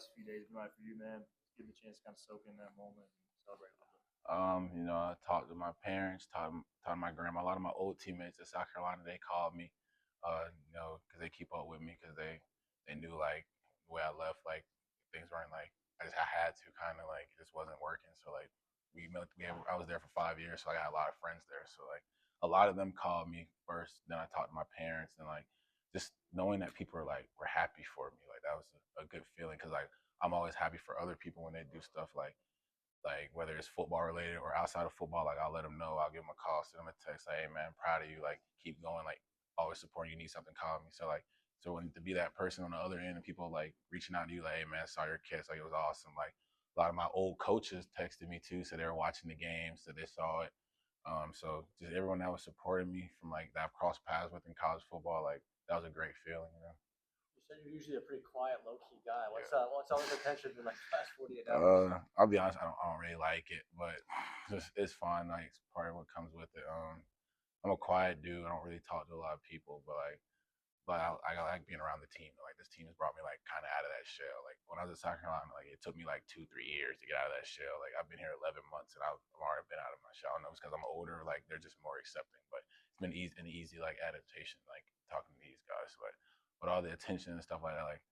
last few days been like for you, man? Give the chance to kind of soak in that moment and celebrate a little bit. I talked to my parents, talked to my grandma. A lot of my old teammates at South Carolina, they called me, because they keep up with me because they knew like the way I left, like things weren't like I had to kind of like it just wasn't working. So like I was there for 5 years, so I got a lot of friends there. So like a lot of them called me first. Then I talked to my parents, and like just knowing that people were happy for me, like that was a good feeling because like I'm always happy for other people when they do stuff like whether it's football related or outside of football, like I'll let them know. I'll give them a call, send them a text, like, hey man, I'm proud of you. Like keep going, like always supporting you. Need something, call me. So when to be that person on the other end and people like reaching out to you, like, hey man, saw your kids, like it was awesome. Like a lot of my old coaches texted me too, so they were watching the game, so they saw it. So just everyone that was supporting me from like that I've crossed paths with in college football, like that was a great feeling. You said you're usually a pretty quiet, low key guy. Yeah. What's all this attention in like the past 48 hours? I'll be honest, I don't really like it, but it's fun. Like it's part of what comes with it. I'm a quiet dude. I don't really talk to a lot of people, but I like being around the team. Like this team has brought me like kind of out of that shell. Like when I was at South Carolina, like it took me like 2 3 years to get out of that shell. Like I've been here 11 months and I've already been out of my shell. I don't know if it's because I'm older. Like they're just more accepting, but it's been an easy like adaptation. Like talking to these guys, but all the attention and stuff like that. Like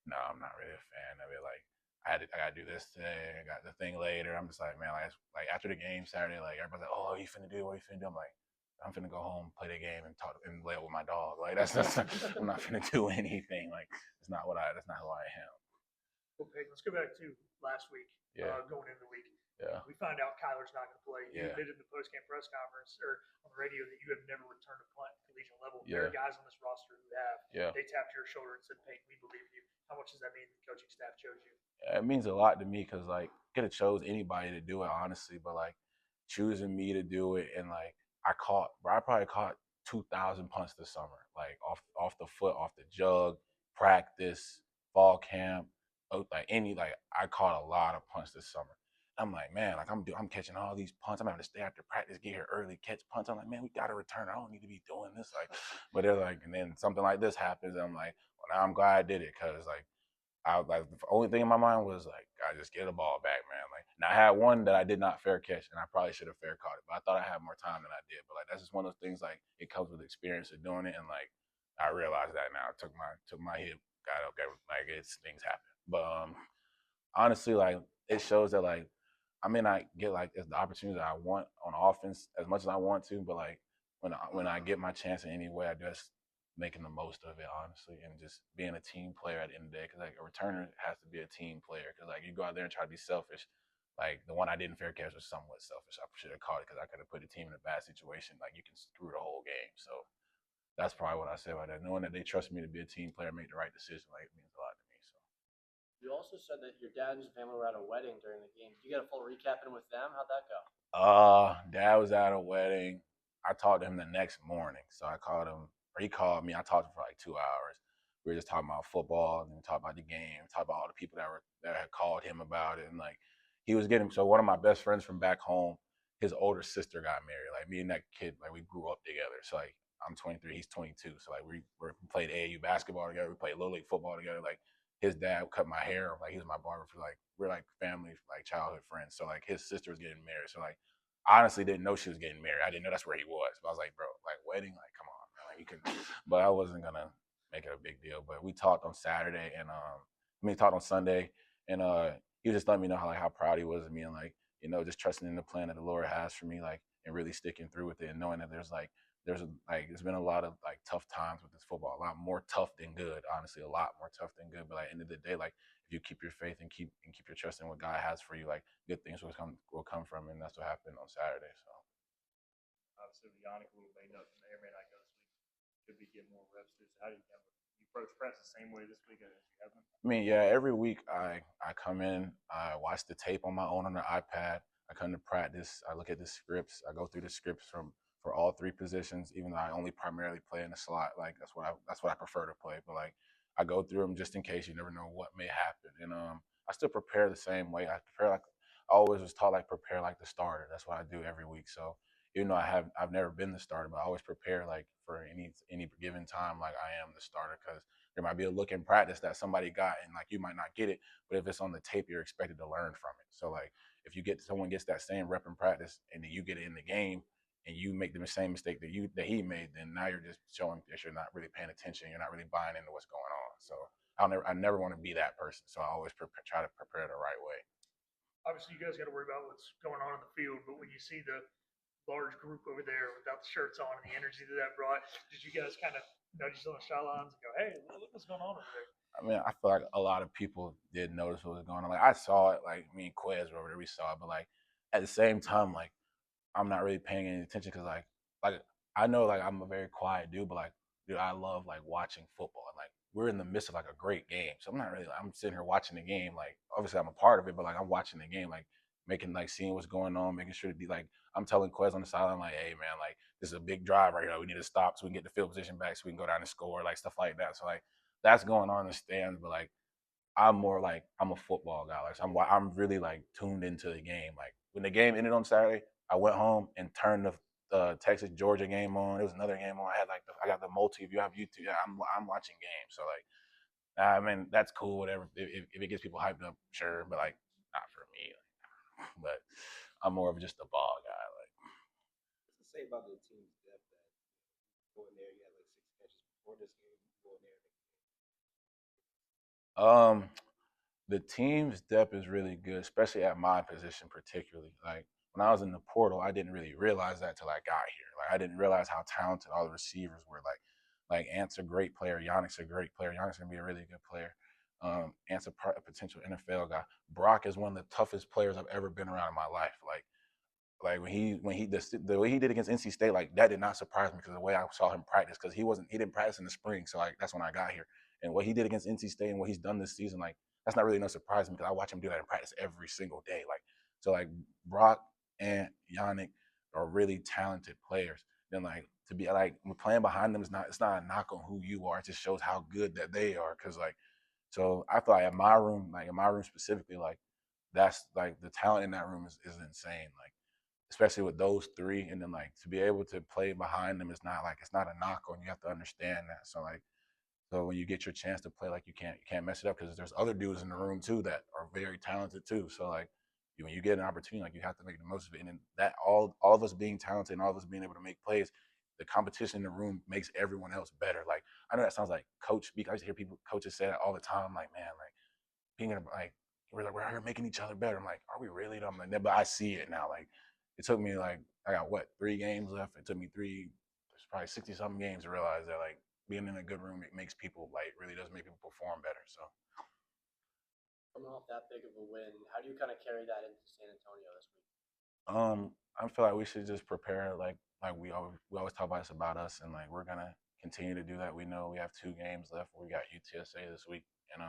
no, I'm not really a fan of it. Like I gotta do this today. I got the thing later. I'm just like, man, like after the game Saturday, like everybody's like, oh, what you finna do? What you finna do? I'm like, I'm finna go home, play the game, and talk and lay with my dog. Like I'm not finna do anything. Like that's not who I am. Well, Peyton, let's go back to last week, Yeah, going into the week. yeah, We found out Kyler's not going to play. You yeah, admitted in the post-game press conference or on the radio that you have never returned a punt at collegiate level. There yeah, are guys on this roster who have. yeah. They tapped your shoulder and said, Peyton, we believe in you. How much does that mean the coaching staff chose you? It means a lot to me because like could have chose anybody to do it honestly, but like choosing me to do it and like I probably caught 2,000 punts this summer, like off the foot, off the jug, practice, fall camp, like I caught a lot of punts this summer. I'm like, man, like I'm catching all these punts. I'm having to stay after practice, get here early, catch punts. I'm like, man, we gotta return. I don't need to be doing this. Like, but they're like, and then something like this happens. And I'm like, well, now I'm glad I did it because like I like the only thing in my mind was like, I just get the ball back, man. Like, and I had one that I did not fair catch, and I probably should have fair caught it, but I thought I had more time than I did. But like, that's just one of those things. Like, it comes with experience of doing it, and like, I realized that now. I took my hit, got okay, like it's things happen. But honestly, like, it shows that like I may not get like the opportunities that I want on offense as much as I want to, but like when I get my chance in any way, I just making the most of it, honestly, and just being a team player at the end of the day. Because like a returner has to be a team player. Because like you go out there and try to be selfish. Like the one I didn't fair catch was somewhat selfish. I should have caught it because I could have put the team in a bad situation. Like you can screw the whole game. So that's probably what I say about that. Knowing that they trust me to be a team player, make the right decision, like it means a lot to me. So. You also said that your dad and your family were at a wedding during the game. Did you get a full recap in with them? How'd that go? Dad was at a wedding. I talked to him the next morning. So I called him, or he called me. I talked to him for like 2 hours. We were just talking about football and talking about the game, talking about all the people that had called him about it. And like he was getting so one of my best friends from back home, his older sister got married. Like me and that kid, like we grew up together. So like I'm 23, he's 22. So like we played AAU basketball together. We played little league football together. Like his dad cut my hair. Like he was my barber for like we're like family, like childhood friends. So like his sister was getting married. So like I honestly didn't know she was getting married. I didn't know that's where he was. But I was like, bro, like wedding, like come on, man. Like you can but I wasn't gonna make it a big deal. But we talked on Saturday and talked on Sunday and he was just letting me know how proud he was of me and like, just trusting in the plan that the Lord has for me, like and really sticking through with it and knowing that there's been a lot of like tough times with this football, a lot more tough than good, honestly, a lot more tough than good. But like end of the day, like if you keep your faith and keep your trust in what God has for you, like good things will come from it, and that's what happened on Saturday. So Obviously, Yannick a little banged up from the airman I go this week. Could be getting more reps too. So how do you kind of you approach press the same way this week as you have been? I mean, yeah, every week I come in, I watch the tape on my own on the iPad. I come to practice. I look at the scripts. I go through the scripts for all three positions, even though I only primarily play in the slot. Like that's what I prefer to play. But like I go through them just in case you never know what may happen. And I still prepare the same way. I always was taught like prepare like the starter. That's what I do every week. So even though I've never been the starter, but I always prepare like for any given time like I am the starter because there might be a look in practice that somebody got and like you might not get it, but if it's on the tape, you're expected to learn from it. So like if someone gets that same rep in practice and then you get it in the game and you make the same mistake that he made, then now you're just showing that you're not really paying attention, you're not really buying into what's going on. So I never want to be that person. So I always try to prepare the right way. Obviously, you guys got to worry about what's going on in the field, but when you see the large group over there without the shirts on and the energy that brought, did you guys kind of nudge on the sidelines and go, "Hey, look what's going on over there"? I mean, I feel like a lot of people did notice what was going on. Like I saw it, like me and Quez or whatever, we saw it, but like at the same time, like I'm not really paying any attention because like I know like I'm a very quiet dude, but like dude, I love like watching football. And, like we're in the midst of like a great game, so I'm not really. I'm sitting here watching the game. Like obviously I'm a part of it, but like I'm watching the game, like making like seeing what's going on, making sure to be like I'm telling Quez on the sideline like, hey man, like this is a big drive right here. We need to stop so we can get the field position back so we can go down and score, like stuff like that. So like that's going on in the stands, but like I'm more like I'm a football guy. Like so I'm really like tuned into the game. Like when the game ended on Saturday, I went home and turned the Texas Georgia game on. It was another game on. I had like I got the multi. If you have YouTube, yeah, I'm watching games. So like I mean that's cool. Whatever. If it gets people hyped up, sure. But like not for me. Like, but I'm more of just a ball guy. Like What's to say about the team's depth that go in there, you had like 6 catches before this game, you go in there and um the team's depth is really good, especially at my position particularly. Like when I was in the portal, I didn't really realize that till I got here. Like I didn't realize how talented all the receivers were. Like Ant's a great player, Yannick's a great player. Yannick's gonna be a really good player. Ant's a potential NFL guy. Brock is one of the toughest players I've ever been around in my life. Like the way he did against NC State, like that did not surprise me because the way I saw him practice, because he didn't practice in the spring, so like that's when I got here. And what he did against NC State and what he's done this season, like that's not really no surprise to me because I watch him do that in practice every single day. Like so, like Brock and Yannick are really talented players. Then like to be like playing behind them is not, it's not a knock on who you are. It just shows how good that they are. Because like so I feel like in my room specifically, like that's like the talent in that room is insane. Like especially with those three, and then like to be able to play behind them is not like it's not a knock on you. Have to understand that. So like so when you get your chance to play, like you can't mess it up because there's other dudes in the room too that are very talented too. So like when you get an opportunity, like you have to make the most of it. And then that all of us being talented and all of us being able to make plays, the competition in the room makes everyone else better. Like I know that sounds like coach speak. I used to hear coaches say that all the time. I'm like man, like being like we're here making each other better. I'm like, are we really? I'm like, but I see it now. Like it took me like I got 3 games left. It took me probably 60 something games to realize that like being in a good room, it makes people like really does make people perform better. So Coming off that big of a win, how do you kind of carry that into San Antonio this week? I feel like we should just prepare like we always talk about it's about us, and like we're gonna continue to do that. We know we have 2 games left. We got UTSA this week, and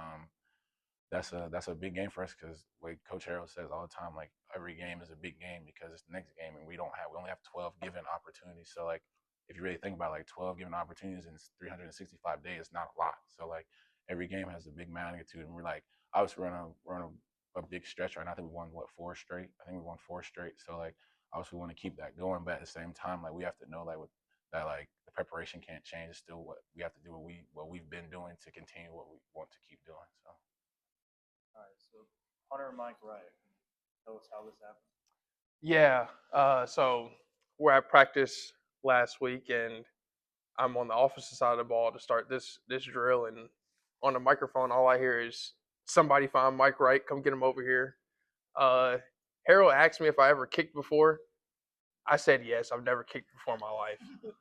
that's a big game for us because like Coach Harold says all the time, like every game is a big game because it's the next game, and we only have 12 given opportunities. So like if you really think about it, like 12 given opportunities in 365 days, it's not a lot. So like every game has a big magnitude, and we're like obviously we're on a big stretch right now. I think we won 4 straight. I think we won 4 straight. So like obviously we want to keep that going, but at the same time, like we have to know that like the preparation can't change. It's still what we have to do what we've been doing to continue what we want to keep doing. So. All right, so Hunter and Mike Wright, tell us how this happened. Yeah. So we're at practice last week, and I'm on the offensive side of the ball to start this drill, and on the microphone, all I hear is somebody find Mike Wright, come get him over here. Harold asked me if I ever kicked before. I said yes. I've never kicked before in my life.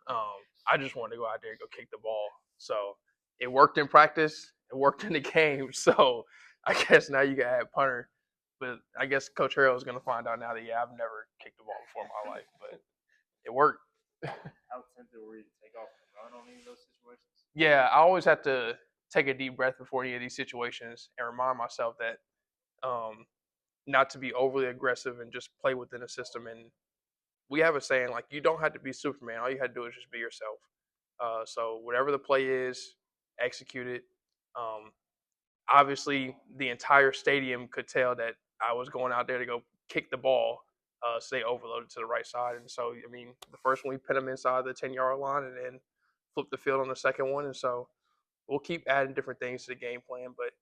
I just wanted to go out there and go kick the ball. So it worked in practice. It worked in the game. So I guess now you got to add punter. But I guess Coach Harold is going to find out now that, yeah, I've never kicked the ball before in my life. But it worked. How tempted were you to take off and run on any of those situations? Yeah, I always have to take a deep breath before any of these situations and remind myself that not to be overly aggressive and just play within the system. And we have a saying, like, you don't have to be Superman. All you have to do is just be yourself. So whatever the play is, execute it. Obviously, the entire stadium could tell that I was going out there to go kick the ball. so they overloaded to the right side. And so, I mean, the first one we put them inside the 10-yard line and then flip the field on the second one. And so we'll keep adding different things to the game plan, but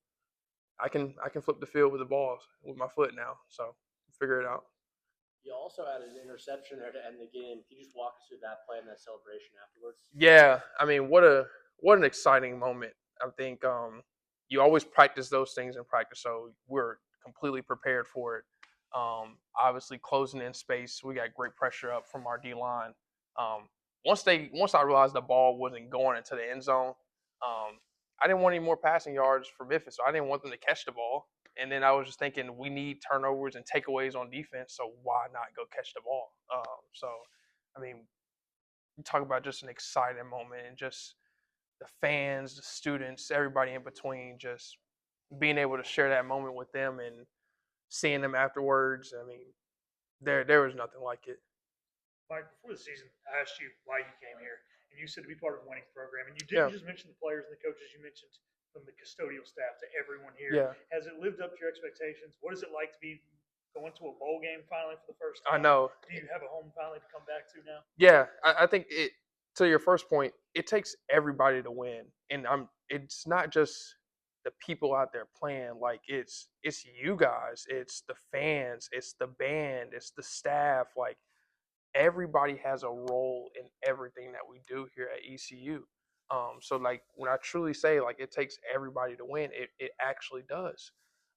I can flip the field with the ball with my foot now. So figure it out. You also had an interception there to end the game. Can you just walk us through that play and that celebration afterwards? Yeah, I mean, what an exciting moment. I think you always practice those things in practice, so we're completely prepared for it. Obviously, closing in space, we got great pressure up from our D line. Once I realized the ball wasn't going into the end zone, I didn't want any more passing yards for Memphis, so I didn't want them to catch the ball. And then I was just thinking, we need turnovers and takeaways on defense, so why not go catch the ball? So, I mean, you talk about just an exciting moment and just the fans, the students, everybody in between, just being able to share that moment with them and seeing them afterwards. I mean, there was nothing like it. Mike, before the season, I asked you why you came here, and you said to be part of the winning program. And you Yeah. didn't just mention the players and the coaches. You mentioned from the custodial staff to everyone here. Yeah. Has it lived up to your expectations? What is it like to be going to a bowl game finally for the first I time? know. Do you have a home finally to come back to now? Yeah, I think it. To your first point, it takes everybody to win, and it's not just the people out there playing. Like it's you guys, it's the fans, it's the band, it's the staff. Like everybody has a role in everything that we do here at ECU. So like when I truly say like it takes everybody to win, it actually does.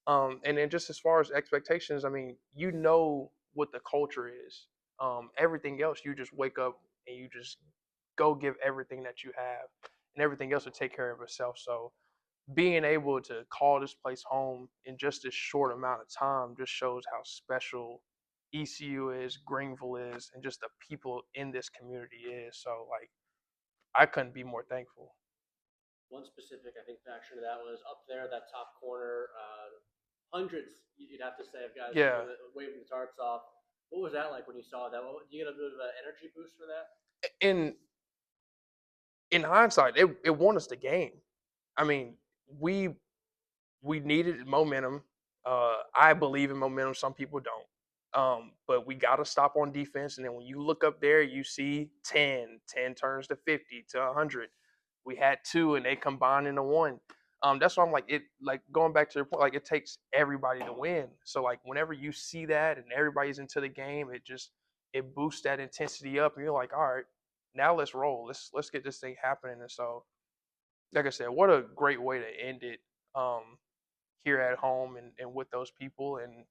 And then just as far as expectations, I mean, you know what the culture is. Everything else, you just wake up and you just go give everything that you have, and everything else will take care of itself. So being able to call this place home in just this short amount of time just shows how special ECU is, Greenville is, and just the people in this community is. So like I couldn't be more thankful. One specific, I think, factor to that was up there, that top corner, hundreds, you'd have to say, of guys Yeah. waving the tarps off. What was that like when you saw that? Do you get a bit of an energy boost for that? In hindsight, it won us the game. I mean, we needed momentum. I believe in momentum. Some people don't. But we got to stop on defense. And then when you look up there, you see 10 turns to 50 to 100. We had 2 and they combined into 1. That's why I'm like going back to your point, like it takes everybody to win. So like whenever you see that and everybody's into the game, it boosts that intensity up and you're like, all right, now let's roll. Let's get this thing happening. And so, like I said, what a great way to end it. Here at home and with those people and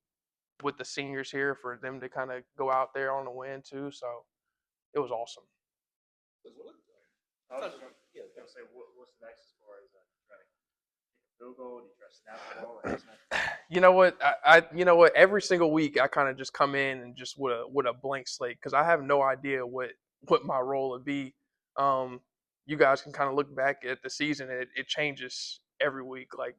with the seniors here for them to kind of go out there on the win too. So it was awesome. I was gonna say, what's next as far as try to kick a field goal? Do you try to snap the ball? Or snap You know what? I you know what? Every single week I kind of just come in and just with a blank slate because I have no idea what my role would be. You guys can kind of look back at the season and it changes every week. Like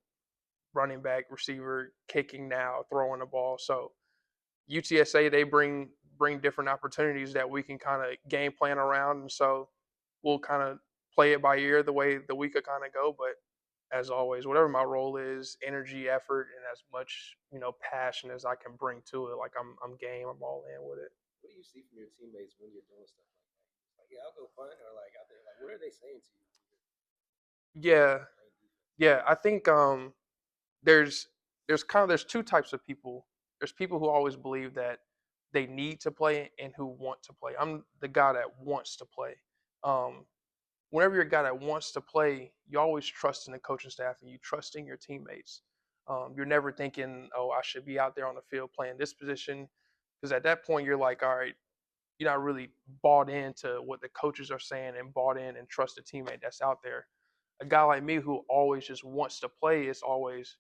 running back, receiver, kicking now, throwing the ball. So UTSA they bring different opportunities that we can kind of game plan around, and so we'll kind of play it by ear the way the week could kind of go. But as always, whatever my role is, energy, effort, and as much passion as I can bring to it, like I'm game, I'm all in with it. What do you see from your teammates when you're doing stuff like that? Like, yeah, I'll go fun, or like out there, like, what are they saying to you? Yeah. I think there's 2 types of people. There's people who always believe that they need to play and who want to play. I'm the guy that wants to play. Whenever you're a guy that wants to play, you always trust in the coaching staff and you trust in your teammates. You're never thinking, oh, I should be out there on the field playing this position. Because at that point, you're like, all right, you're not really bought into what the coaches are saying and bought in and trust the teammate that's out there. A guy like me who always just wants to play is always,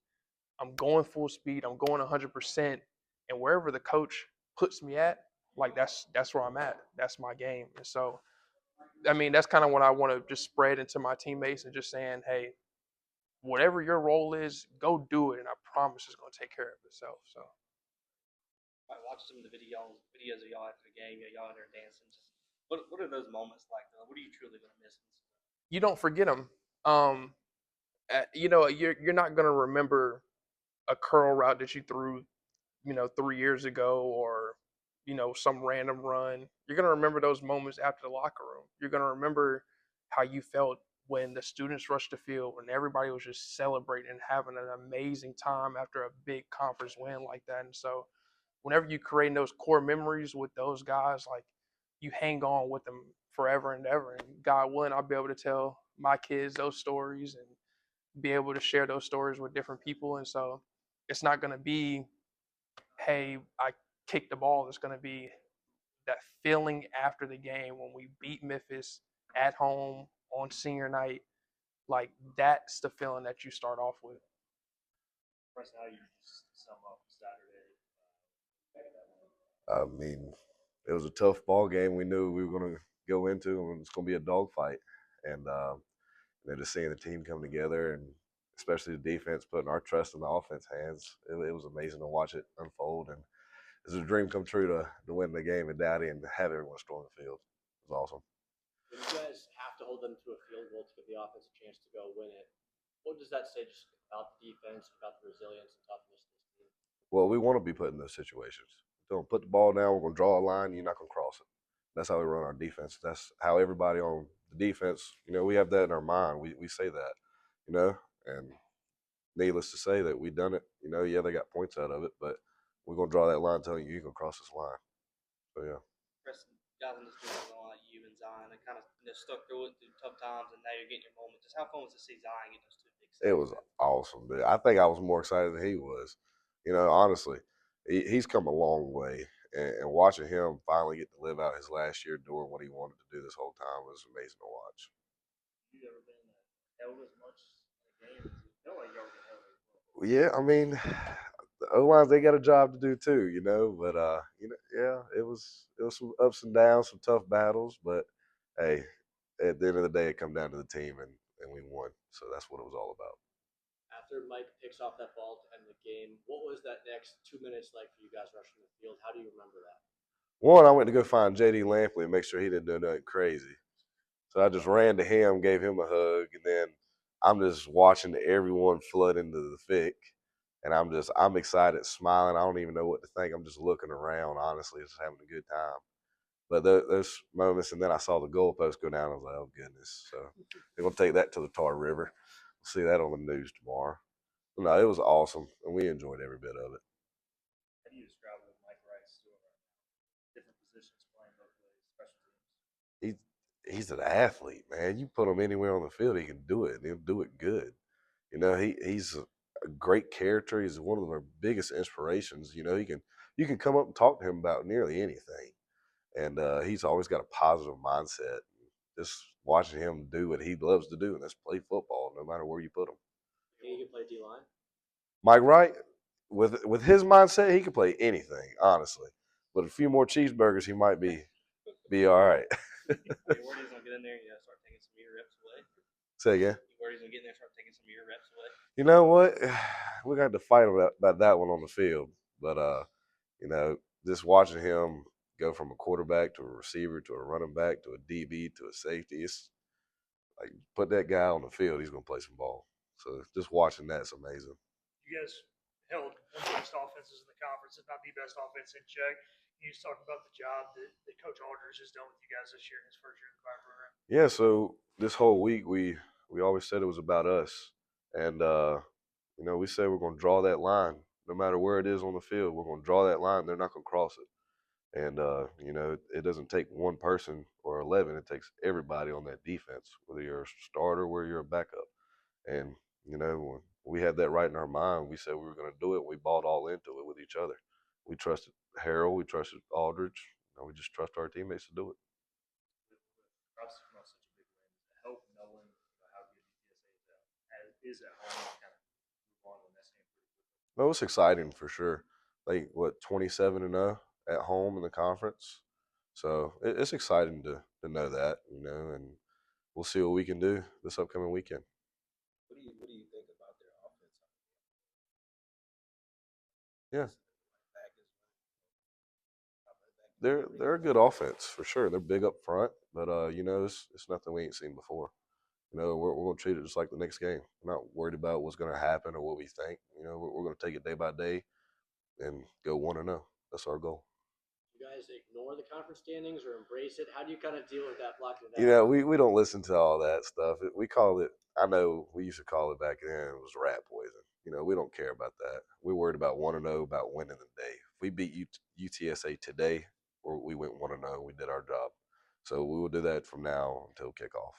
I'm going full speed, I'm going 100%, and wherever the coach puts me at, like that's where I'm at. That's my game. And so, I mean, that's kind of what I want to just spread into my teammates and just saying, hey, whatever your role is, go do it, and I promise it's going to take care of itself. So. I watched some of the videos of y'all after the game. Y'all in there dancing. Just what are those moments like? What are you truly going to miss? You don't forget them. You're not going to remember a curl route that you threw, 3 years ago, or some random run. You're going to remember those moments after the locker room. You're going to remember how you felt when the students rushed the field, when everybody was just celebrating and having an amazing time after a big conference win like that. And so whenever you create those core memories with those guys, like you hang on with them forever and ever. And God willing, I'll be able to tell my kids those stories and be able to share those stories with different people. And so it's not going to be, hey, I kicked the ball. It's going to be that feeling after the game when we beat Memphis at home on senior night. Like that's the feeling that you start off with. Preston, how do you just sum up Saturday? I mean, it was a tough ball game. We knew we were going to go into, and it's going to be a dogfight. And then just seeing the team come together, and especially the defense putting our trust in the offense hands, it was amazing to watch it unfold. And it's a dream come true to win the game at Dowdy and have everyone storm the field. It was awesome. When you guys have to hold them to a field goal to give the offense a chance to go win it, what does that say just about the defense, about the resilience and toughness of this team? Well, we want to be put in those situations. Don't put the ball down. We're going to draw a line. You're not going to cross it. That's how we run our defense. That's how everybody on the defense, we have that in our mind. We say that, and needless to say that we've done it. Yeah, they got points out of it, but we're going to draw that line telling you can cross this line. So, yeah. Preston, guys in this division like you and Zion, and kind of stuck through it through tough times, and now you're getting your moment. Just how fun was to see Zion get those two big saves? It was awesome, dude. I think I was more excited than he was. Honestly, he's come a long way, and watching him finally get to live out his last year doing what he wanted to do this whole time was amazing to watch. You ever been held as much in a game as you felt like y'all were held? Yeah, I mean, the O-lines, they got a job to do too, But yeah, it was some ups and downs, some tough battles. But hey, at the end of the day, it come down to the team, and we won. So that's what it was all about. After Mike picks off that ball to end the game, what was that next 2 minutes like for you guys rushing the field? How do you remember that? One, I went to go find J.D. Lampley and make sure he didn't do nothing crazy. So I just ran to him, gave him a hug, and then I'm just watching everyone flood into the thick. And I'm excited, smiling. I don't even know what to think. I'm just looking around, honestly, just having a good time. But those moments, and then I saw the goalpost go down. I was like, oh, goodness. So they're going to take that to the Tar River. We'll see that on the news tomorrow. But no, it was awesome, and we enjoyed every bit of it. How do you describe what Mike Wright's doing right now? Different positions playing both ways, special teams. He's an athlete, man. You put him anywhere on the field, he can do it, and he'll do it good. He's a great character. He's one of our biggest inspirations. You can come up and talk to him about nearly anything, and he's always got a positive mindset. Just watching him do what he loves to do, and that's play football, no matter where you put him. You can play D-line? Mike Wright, with his mindset, he can play anything, honestly. But a few more cheeseburgers, he might be all right. You worried he's gonna get in there and start taking some of your reps away? Say again. You worried he's gonna get in there and start taking some of your reps away? You know what? We're going to have to fight about that one on the field. But, just watching him go from a quarterback to a receiver to a running back to a DB to a safety, it's like put that guy on the field, he's going to play some ball. So just watching that's amazing. You guys held one of the best offenses in the conference, if not the best offense in check. You just talked about the job that Coach Aldridge has done with you guys this year in his first year in the Fire program. Yeah, so this whole week we always said it was about us. And, we said we're going to draw that line. No matter where it is on the field, we're going to draw that line. They're not going to cross it. And, it doesn't take one person or 11. It takes everybody on that defense, whether you're a starter, whether you're a backup. And, when we had that right in our mind, we said we were going to do it. We bought all into it with each other. We trusted Harrell. We trusted Aldridge. We just trust our teammates to do it. Obviously, from such a big win, does it help knowing how good UTSA is at home and kind of move on to the next game pretty quickly? No, it's exciting for sure. Like 27-0 at home in the conference. So it's exciting to know that, and we'll see what we can do this upcoming weekend. What do you think about their offense? Yeah. They're a good offense for sure. They're big up front, but it's nothing we ain't seen before. We're going to treat it just like the next game. We're not worried about what's going to happen or what we think. We're going to take it day by day and go 1-0. That's our goal. You guys ignore the conference standings or embrace it? How do you kind of deal with that, blocking it out? You know, we don't listen to all that stuff. We call it. I know we used to call it back then. It was rat poison. You know, we don't care about that. We're worried about 1-0, about winning the day. If we beat UTSA today, or we went 1-0, we did our job. So we will do that from now until kickoff.